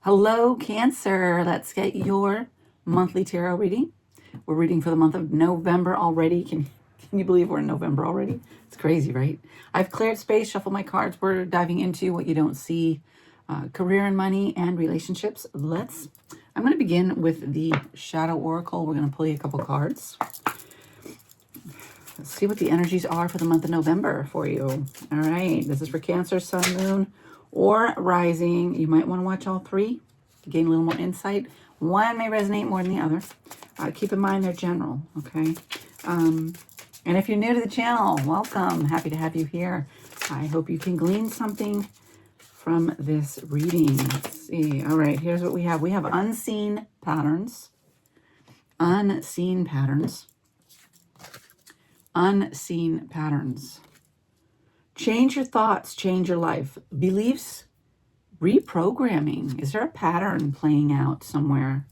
Hello, Cancer. Let's get your monthly tarot reading. We're reading for the month of November already. Can you believe we're in November already? It's crazy, right? I've cleared space, shuffled my cards. We're diving into what you don't see, career and money and relationships. I'm going to begin with the Shadow Oracle. We're going to pull you a couple cards. Let's see what the energies are for the month of November for you. All right. This is for Cancer, Sun, Moon, or Rising. You might want to watch all three to gain a little more insight. One may resonate more than the other. Keep in mind they're general, okay? And if you're new to the channel, welcome. Happy to have you here. I hope you can glean something from this reading. Let's see. All right, here's what we have. We have unseen patterns. Unseen patterns. Unseen patterns. Change your thoughts, change your life. Beliefs, reprogramming. Is there a pattern playing out somewhere?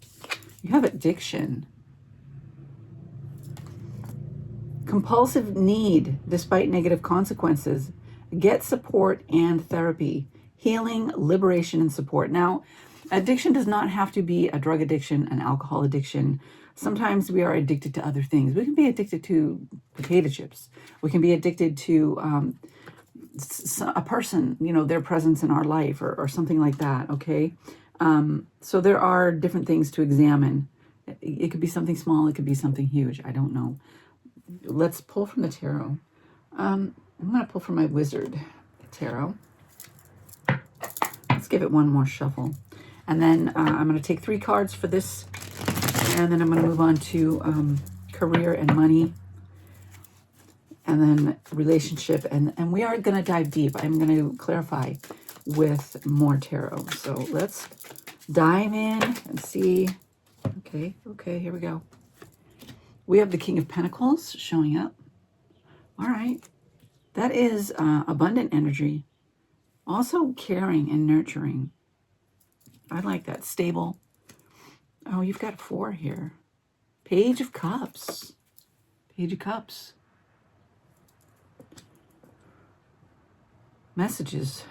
You have addiction. Compulsive need, despite negative consequences. Get support and therapy. Healing, liberation, and support. Now, addiction does not have to be a drug addiction, an alcohol addiction. Sometimes we are addicted to other things. We can be addicted to potato chips. We can be addicted to a person, you know, their presence in our life or something like that, okay? So there are different things to examine. It could be something small. It could be something huge. I don't know. Let's pull from the tarot. I'm going to pull from my Wizard tarot. Let's give it one more shuffle. And then I'm going to take 3 cards for this. And then I'm going to move on to career and money. And then relationship. And we are going to dive deep. I'm going to clarify with more tarot. So let's dive in and see. Okay, here we go. We have the King of Pentacles showing up. All right. That is abundant energy. Also caring and nurturing. I like that. Stable. Oh, you've got 4 here. Page of Cups. Page of Cups. Messages.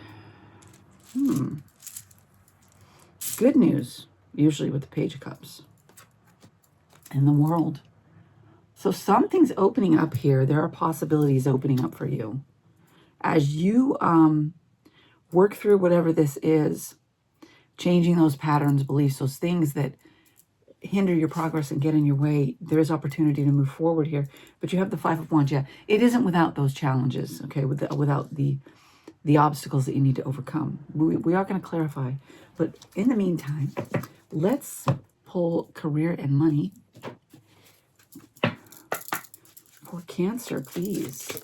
Good news, usually with the Page of Cups. In the world. So something's opening up here. There are possibilities opening up for you. As you work through whatever this is, changing those patterns, beliefs, those things that hinder your progress and get in your way, there's opportunity to move forward here. But you have the 5 of Wands. Yeah, it isn't without those challenges, okay, without the obstacles that you need to overcome. We are going to clarify. But in the meantime, let's pull career and money for Cancer, please.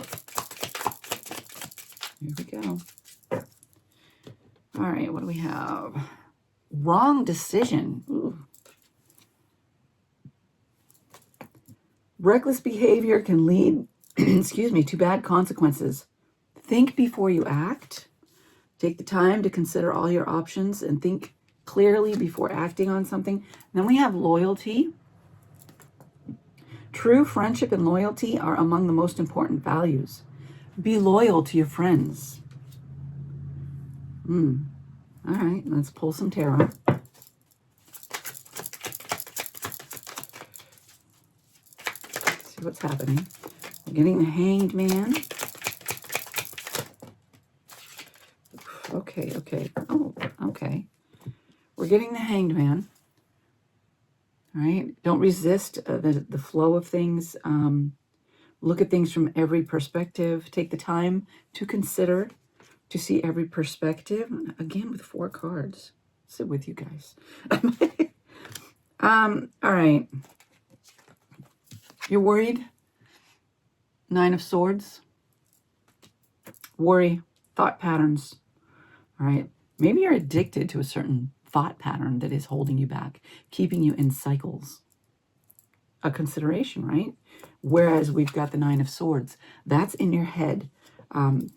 Here we go. All right, what do we have? Wrong decision. Ooh. Reckless behavior can lead, excuse me, to bad consequences. Think before you act. Take the time to consider all your options and think clearly before acting on something. Then we have loyalty. True friendship and loyalty are among the most important values. Be loyal to your friends. All right, let's pull some tarot. See what's happening. We're getting the Hanged Man. Okay. Oh, okay. We're getting the Hanged Man. All right. Don't resist the flow of things. Look at things from every perspective. Take the time to consider, to see every perspective. Again, with 4 cards. Sit with you guys. All right. You're worried? 9 of Swords. Worry. Thought patterns. All right. Maybe you're addicted to a certain thought pattern that is holding you back, keeping you in cycles. A consideration, right? Whereas we've got the 9 of Swords. That's in your head,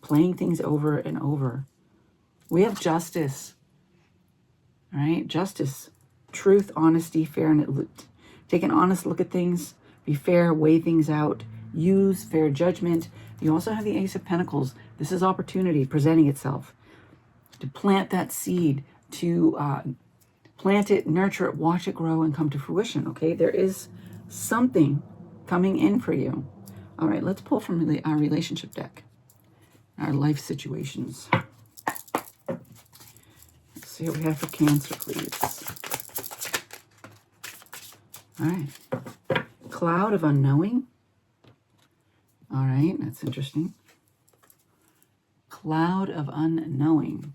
playing things over and over. We have justice. All right? Justice. Truth, honesty, fairness. Take an honest look at things. Be fair. Weigh things out. Use fair judgment. You also have the Ace of Pentacles. This is opportunity presenting itself. To plant that seed, to Plant it, nurture it, watch it grow and come to fruition, okay? There is something coming in for you. All right, let's pull from our relationship deck, our life situations. Let's see what we have for Cancer, please. All right. Cloud of unknowing. All right, that's interesting. Cloud of unknowing.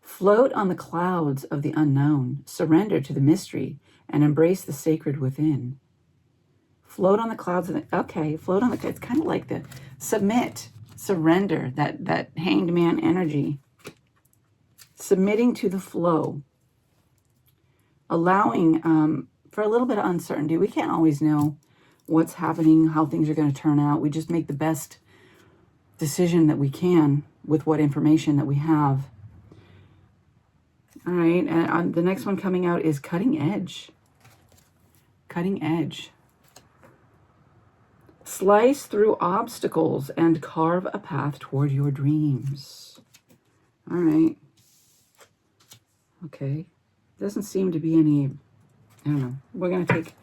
Float on the clouds of the unknown. Surrender to the mystery and embrace the sacred within. Float on the clouds of the, okay, float on the, it's kind of like the submit, surrender, that hanged man energy. Submitting to the flow. Allowing for a little bit of uncertainty. We can't always know what's happening, how things are going to turn out. We just make the best decision that we can with what information that we have. All right, and the next one coming out is cutting edge. Cutting edge. Slice through obstacles and carve a path toward your dreams. All right. Okay. Doesn't seem to be any, I don't know. We're going to take,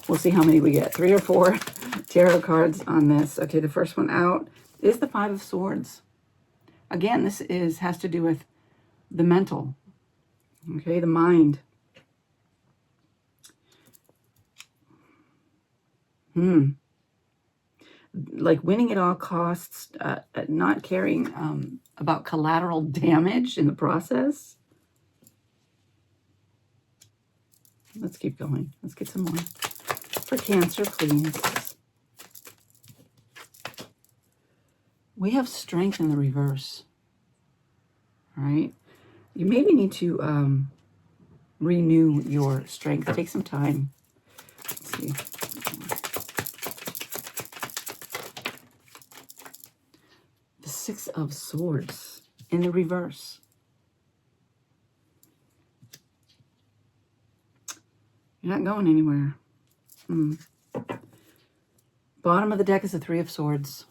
we'll see how many we get. 3 or 4 tarot cards on this. Okay, the first one out is the 5 of Swords. Again, this has to do with the mental, okay, the mind. Like winning at all costs, not caring about collateral damage in the process. Let's keep going. Let's get some more. For Cancer, please. We have strength in the reverse. All right. You maybe need to renew your strength. Take some time. Let's see. The 6 of Swords in the reverse. You're not going anywhere. Bottom of the deck is the 3 of Swords.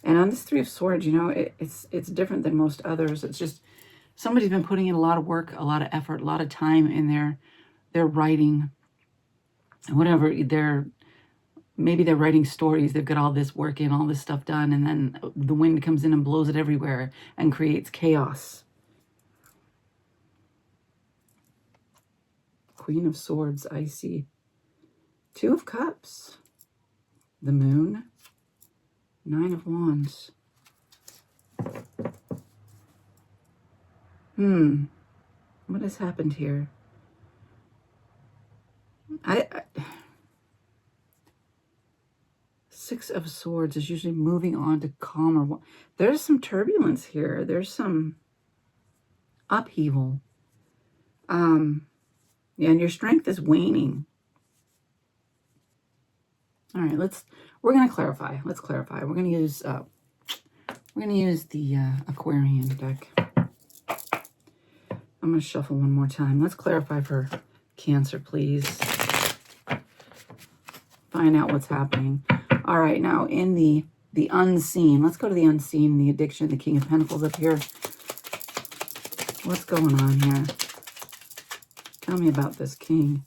And on this 3 of Swords, you know, it's different than most others. It's just somebody's been putting in a lot of work, a lot of effort, a lot of time in their writing. Whatever, maybe they're writing stories. They've got all this work in, all this stuff done, and then the wind comes in and blows it everywhere and creates chaos. Queen of Swords, I see. 2 of Cups. The Moon. 9 of Wands. What has happened here? I 6 of Swords is usually moving on to calmer. There's some turbulence here. There's some upheaval. Yeah, and your strength is waning. All right, we're going to clarify. Let's clarify. We're going to use the Aquarian deck. I'm going to shuffle one more time. Let's clarify for Cancer, please. Find out what's happening. All right, now in the unseen. Let's go to the unseen, the addiction, the King of Pentacles up here. What's going on here? Tell me about this King.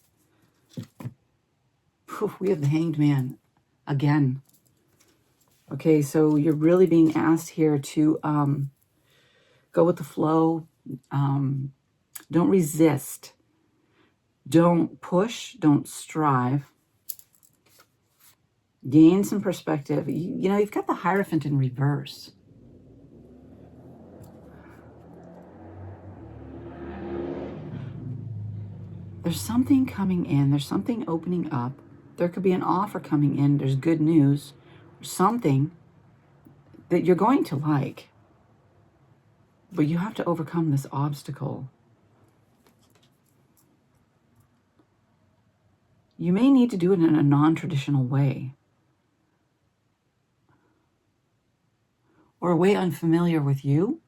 We have the Hanged Man again. Okay, so you're really being asked here to go with the flow. Don't resist. Don't push. Don't strive. Gain some perspective. You know, you've got the Hierophant in reverse. There's something coming in. There's something opening up. There could be an offer coming in. There's good news. Something that you're going to like. But you have to overcome this obstacle. You may need to do it in a non-traditional way. Or a way unfamiliar with you.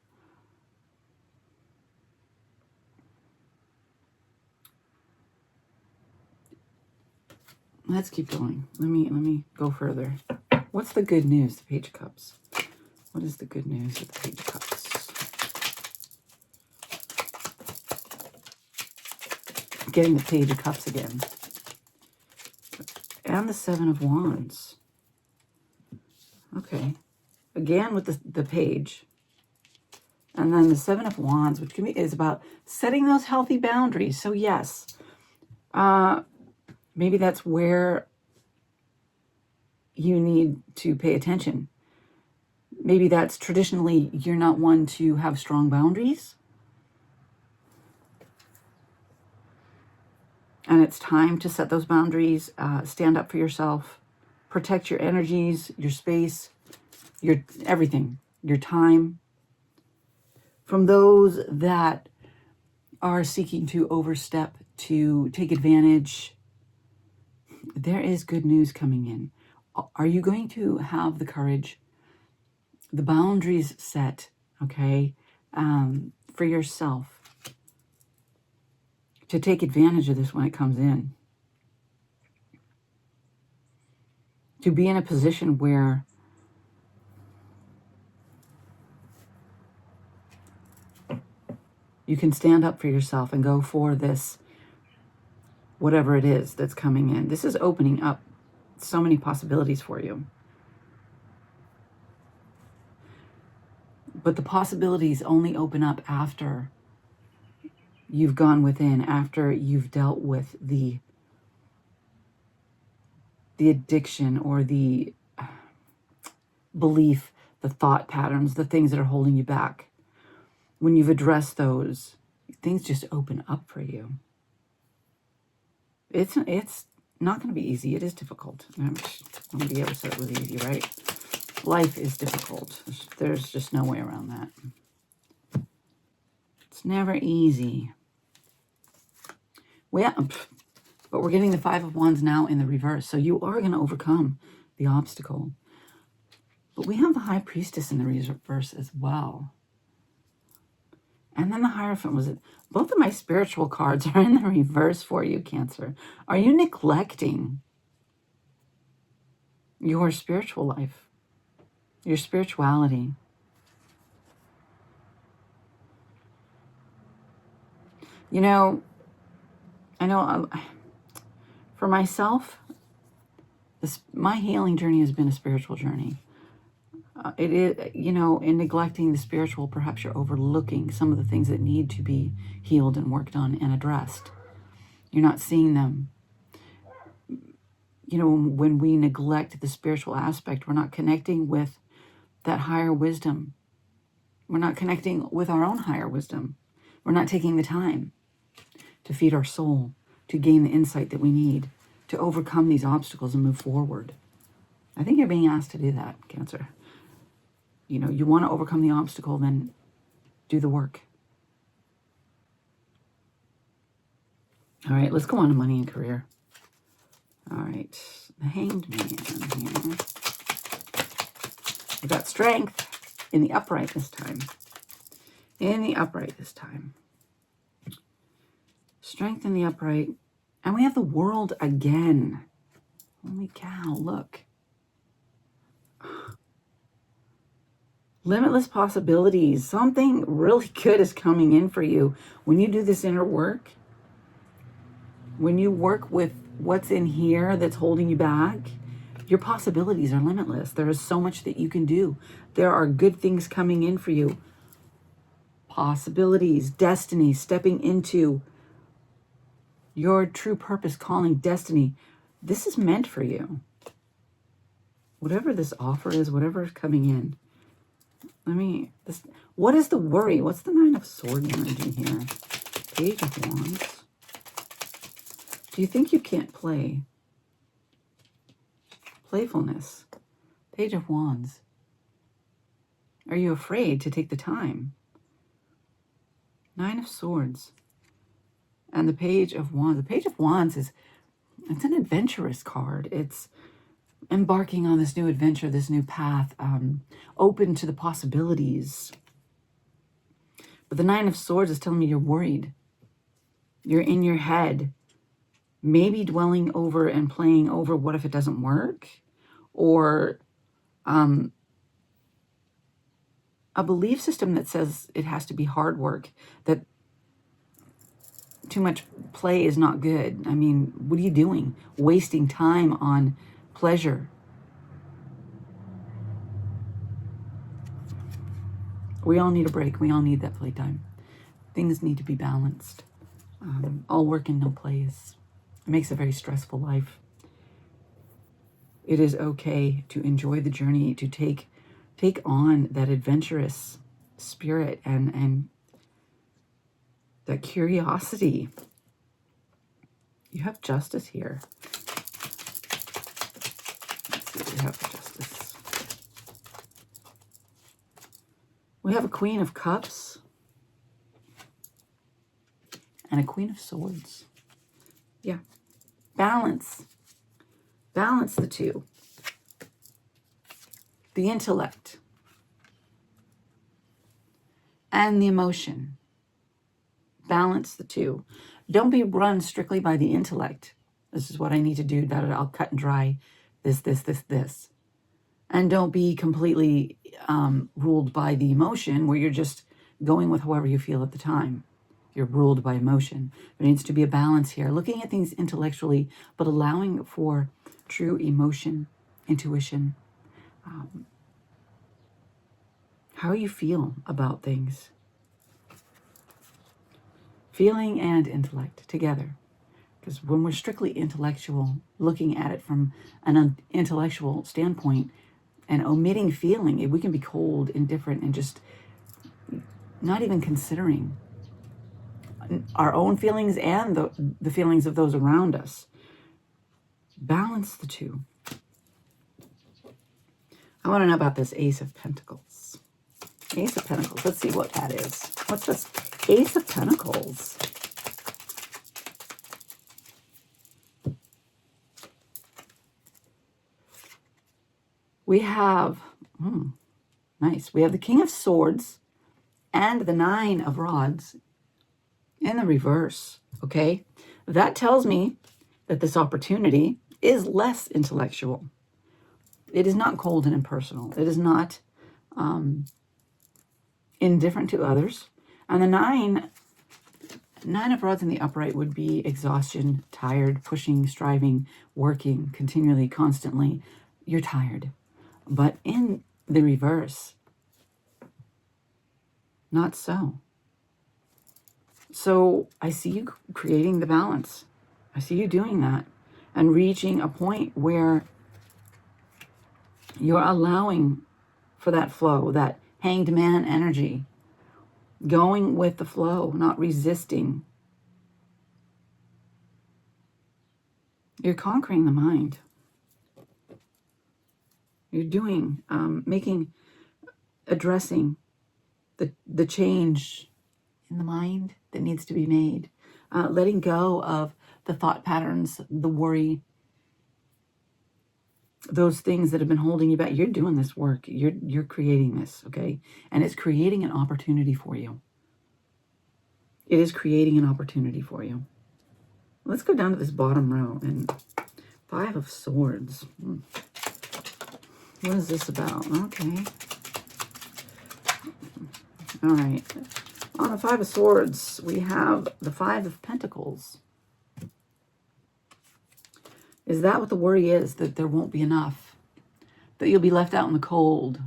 Let's keep going. Let me go further. What's the good news? The Page of Cups. What is the good news with the Page of Cups? Getting the Page of Cups again. And the Seven of Wands. Okay. Again with the Page. And then the Seven of Wands, which is about setting those healthy boundaries. So yes, maybe that's where you need to pay attention. Maybe that's traditionally you're not one to have strong boundaries. And it's time to set those boundaries, stand up for yourself, protect your energies, your space, your everything, your time, from those that are seeking to overstep, to take advantage. There is good news coming in. Are you going to have the courage, the boundaries set, okay, for yourself, to take advantage of this when it comes in? To be in a position where you can stand up for yourself and go for this, whatever it is that's coming in. This is opening up so many possibilities for you. But the possibilities only open up after you've gone within, after you've dealt with the addiction or the belief, the thought patterns, the things that are holding you back. When you've addressed those, things just open up for you. It's not going to be easy. It is difficult. Nobody ever said it was easy, right? Life is difficult. There's just no way around that. It's never easy. Well, yeah, but we're getting the Five of Wands now in the reverse. So you are going to overcome the obstacle. But we have the High Priestess in the reverse as well. And then the Hierophant was it. Both of my spiritual cards are in the reverse for you, Cancer. Are you neglecting your spiritual life, your spirituality? You know, I know for myself, my healing journey has been a spiritual journey. It is, you know, in neglecting the spiritual, perhaps you're overlooking some of the things that need to be healed and worked on and addressed. You're not seeing them. You know, when we neglect the spiritual aspect, we're not connecting with that higher wisdom. We're not connecting with our own higher wisdom. We're not taking the time to feed our soul, to gain the insight that we need, to overcome these obstacles and move forward. I think you're being asked to do that, Cancer. You know, you want to overcome the obstacle, then do the work. All right, let's go on to money and career. All right, the Hanged Man here. We got Strength in the upright this time. In the upright this time. Strength in the upright. And we have the World again. Holy cow, look. Limitless possibilities. Something really good is coming in for you. When you do this inner work, when you work with what's in here that's holding you back, your possibilities are limitless. There is so much that you can do. There are good things coming in for you. Possibilities, destiny, stepping into your true purpose, calling, destiny. This is meant for you. Whatever this offer is, whatever is coming in. What is the worry? What's the Nine of Swords energy here? Page of Wands. Do you think you can't play? Playfulness. Page of Wands. Are you afraid to take the time? Nine of Swords. And the Page of Wands. The Page of Wands it's an adventurous card. It's embarking on this new adventure, this new path, open to the possibilities. But the Nine of Swords is telling me you're worried. You're in your head, maybe dwelling over and playing over what if it doesn't work, or a belief system that says it has to be hard work, that too much play is not good. I mean, what are you doing? Wasting time on pleasure. We all need a break. We all need that playtime. Things need to be balanced. All work and no play it makes a very stressful life. It is okay to enjoy the journey, to take on that adventurous spirit and that curiosity. You have justice here. Let's see what we have for justice. We have a Queen of Cups and a Queen of Swords. Yeah. Balance. Balance the two. The intellect and the emotion. Balance the two. Don't be run strictly by the intellect. This is what I need to do. That I'll cut and dry this. And don't be completely ruled by the emotion where you're just going with however you feel at the time. You're ruled by emotion. There needs to be a balance here. Looking at things intellectually, but allowing for true emotion, intuition. How you feel about things. Feeling and intellect together. Because when we're strictly intellectual, looking at it from an intellectual standpoint and omitting feeling, we can be cold, indifferent, and just not even considering our own feelings and the feelings of those around us. Balance the two. I want to know about this Ace of Pentacles. Ace of Pentacles. Let's see what that is. What's this Ace of Pentacles? We have, nice. We have the King of Swords and the Nine of Rods in the reverse, okay? That tells me that this opportunity is less intellectual. It is not cold and impersonal. It is not indifferent to others. And the nine of Rods in the upright would be exhaustion, tired, pushing, striving, working, continually, constantly. You're tired. But in the reverse, not so. So I see you creating the balance. I see you doing that and reaching a point where you're allowing for that flow, that hanged man energy, going with the flow, not resisting. You're conquering the mind. You're doing, addressing the change in the mind that needs to be made. Letting go of the thought patterns, the worry, those things that have been holding you back. You're doing this work. You're creating this, okay? And it's creating an opportunity for you. It is creating an opportunity for you. Let's go down to this bottom row and Five of Swords. What is this about? Okay. All right. On the Five of Swords, we have the Five of Pentacles. Is that what the worry is? That there won't be enough? That you'll be left out in the cold?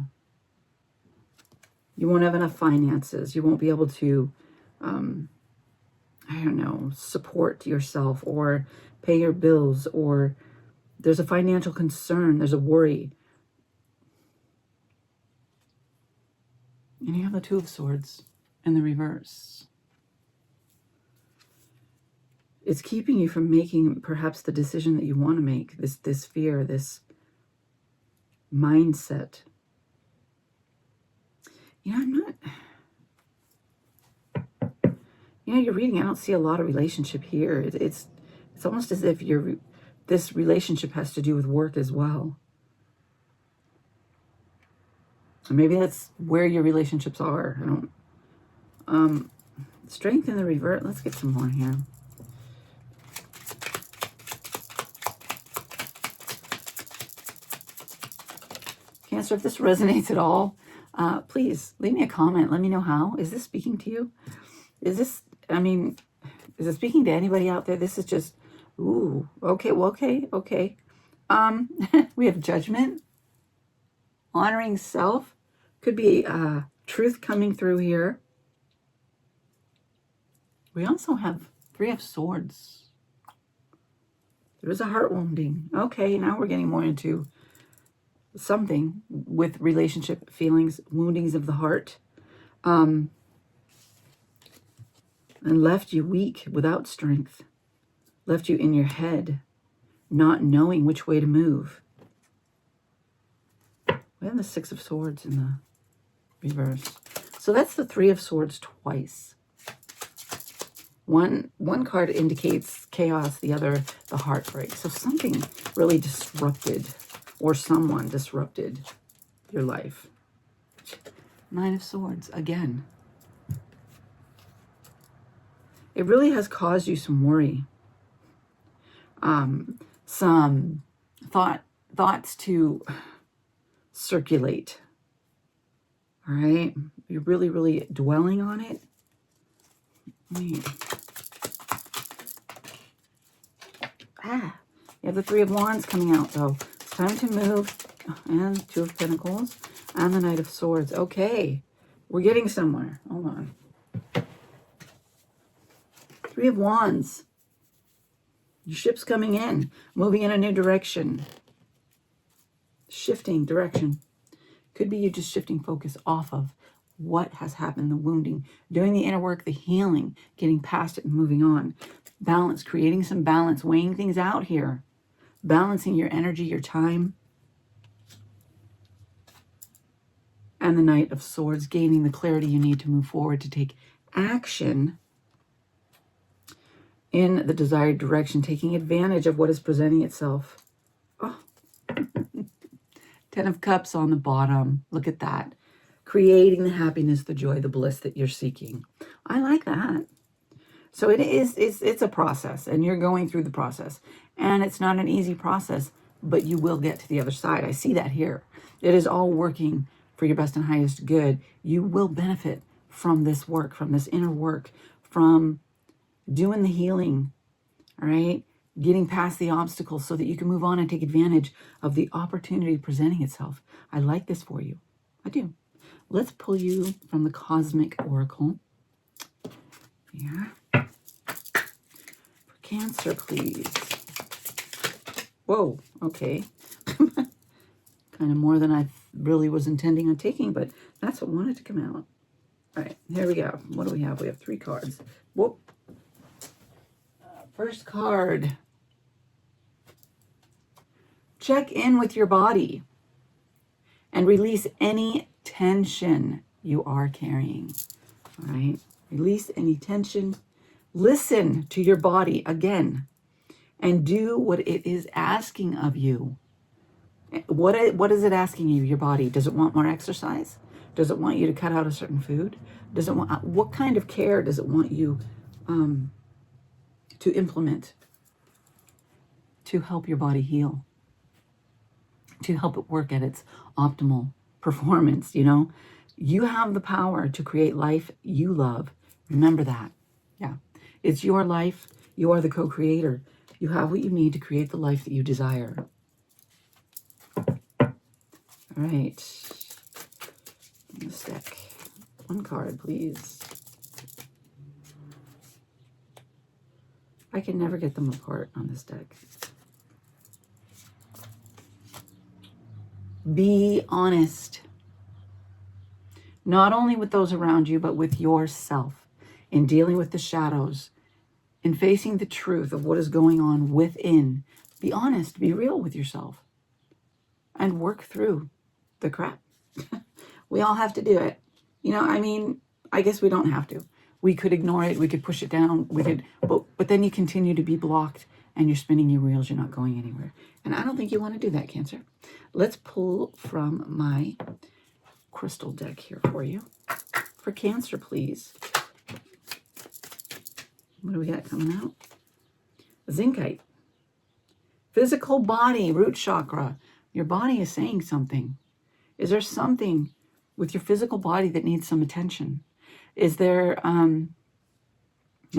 You won't have enough finances. You won't be able to, I don't know, support yourself or pay your bills, or there's a financial concern. There's a worry. And you have the Two of Swords in the reverse. It's keeping you from making perhaps the decision that you want to make. This fear, this mindset. You know, I'm not... You know, you're reading, I don't see a lot of relationship here. It's almost as if this relationship has to do with work as well. Or maybe that's where your relationships are. I don't... Strength in the reverse. Let's get some more here. Cancer, if this resonates at all, Please leave me a comment. Let me know how. Is this speaking to you? Is this, I mean, is it speaking to anybody out there? This is just, ooh, okay, well, okay. We have judgment, honoring self. Could be truth coming through here. We also have 3 of Swords. There is a heart wounding. Okay, now we're getting more into something with relationship feelings, woundings of the heart. And left you weak, without strength. Left you in your head, not knowing which way to move. We have the 6 of Swords in the reverse. So that's the 3 of Swords twice. One card indicates chaos, the other the heartbreak. So something really disrupted, or someone disrupted your life. 9 of Swords again. It really has caused you some worry. Some thoughts to circulate. All right? You're really, really dwelling on it. You have the 3 of Wands coming out, though. It's time to move. And 2 of Pentacles. And the Knight of Swords. Okay. We're getting somewhere. Hold on. 3 of Wands. Your ship's coming in. Moving in a new direction. Shifting direction. Could be you just shifting focus off of what has happened, the wounding, doing the inner work, the healing, getting past it and moving on. Balance, creating some balance, weighing things out here. Balancing your energy, your time. And the Knight of Swords, gaining the clarity you need to move forward, to take action in the desired direction, taking advantage of what is presenting itself. Oh. 10 of Cups on the bottom. Look at that. Creating the happiness, the joy, the bliss that you're seeking. I like that. So it's a process, and you're going through the process. And it's not an easy process, but you will get to the other side. I see that here. It is all working for your best and highest good. You will benefit from this work, from this inner work, from doing the healing, all right? Getting past the obstacles so that you can move on and take advantage of the opportunity presenting itself. I like this for you. I do. Let's pull you from the Cosmic Oracle. Here. For Cancer, please. Whoa, okay. Kind of more than I really was intending on taking, but that's what wanted to come out. All right, here we go. What do we have? We have 3 cards. Whoop. First card. Check in with your body and release any tension you are carrying. All right. Release any tension. Listen to your body again and do what it is asking of you. What is it asking you, your body? Does it want more exercise? Does it want you to cut out a certain food? Does it want, what kind of care does it want you to implement to help your body heal? To help it work at its optimal performance, you know? You have the power to create life you love. Remember that. Yeah. It's your life. You are the co-creator. You have what you need to create the life that you desire. All right. This deck. 1 card, please. I can never get them apart on this deck. Be honest. Not only with those around you, but with yourself. In dealing with the shadows. In facing the truth of what is going on within. Be honest. Be real with yourself. And work through the crap. We all have to do it. You know, I mean, I guess we don't have to. We could ignore it. We could push it down. We could, but then you continue to be blocked and you're spinning your wheels. You're not going anywhere. And I don't think you want to do that, Cancer. Let's pull from my crystal deck here for you. For Cancer, please. What do we got coming out? Zincite. Physical body, root chakra. Your body is saying something. Is there something with your physical body that needs some attention? Is there, you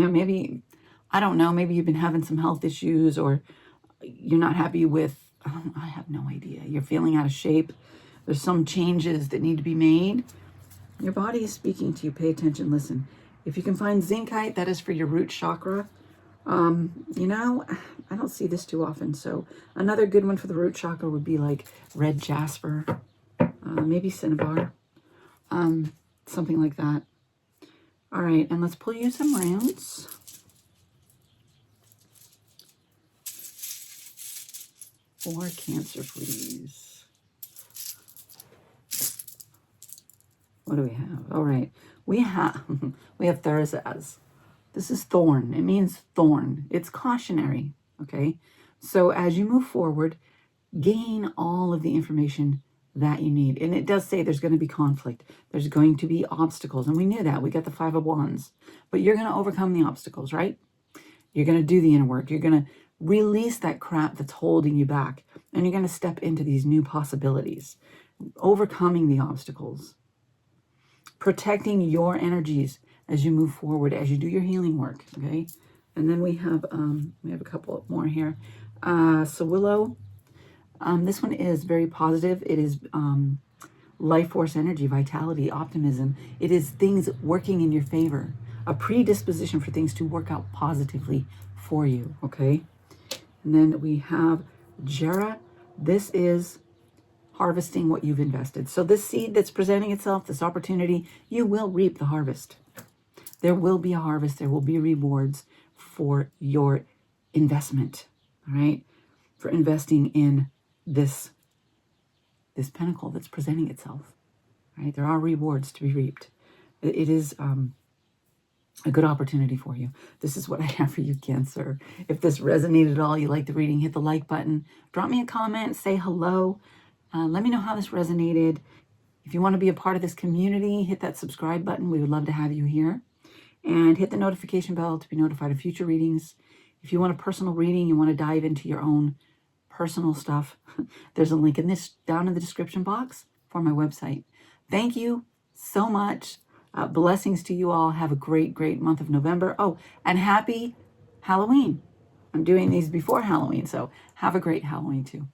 know, maybe, I don't know, maybe you've been having some health issues, or you're not happy with, I have no idea. You're feeling out of shape. There's some changes that need to be made. Your body is speaking to you. Pay attention, listen. If you can find zincite, that is for your root chakra. You know, I don't see this too often. So another good one for the root chakra would be like red jasper, maybe cinnabar, something like that. All right, and let's pull you some rounds. For Cancer, please. What do we have? All right, we have Thursas. This is thorn. It means thorn. It's cautionary, okay? So as you move forward, gain all of the information that you need. And it does say there's going to be conflict. There's going to be obstacles. And we knew that. We got the Five of Wands. But you're going to overcome the obstacles, right? You're going to do the inner work. You're going to release that crap that's holding you back. And you're going to step into these new possibilities. Overcoming the obstacles. Protecting your energies as you move forward, as you do your healing work, okay? And then we have a couple more here. So Willow, this one is very positive. It is life force energy, vitality, optimism. It is things working in your favor, a predisposition for things to work out positively for you, okay? And then we have Jera. This is harvesting what you've invested. So this seed that's presenting itself, this opportunity, you will reap the harvest. There will be a harvest. There will be rewards for your investment, all right? For investing in this pinnacle that's presenting itself, right? There are rewards to be reaped. It is a good opportunity for you. This is what I have for you, Cancer. If this resonated at all, you like the reading, hit the like button. Drop me a comment, say hello. Let me know how this resonated. If you want to be a part of this community, hit that subscribe button. We would love to have you here. And hit the notification bell to be notified of future readings. If you want a personal reading, you want to dive into your own personal stuff, there's a link down in the description box for my website. Thank you so much. Blessings to you all. Have a great, great month of November. Oh, and happy Halloween. I'm doing these before Halloween, so have a great Halloween too.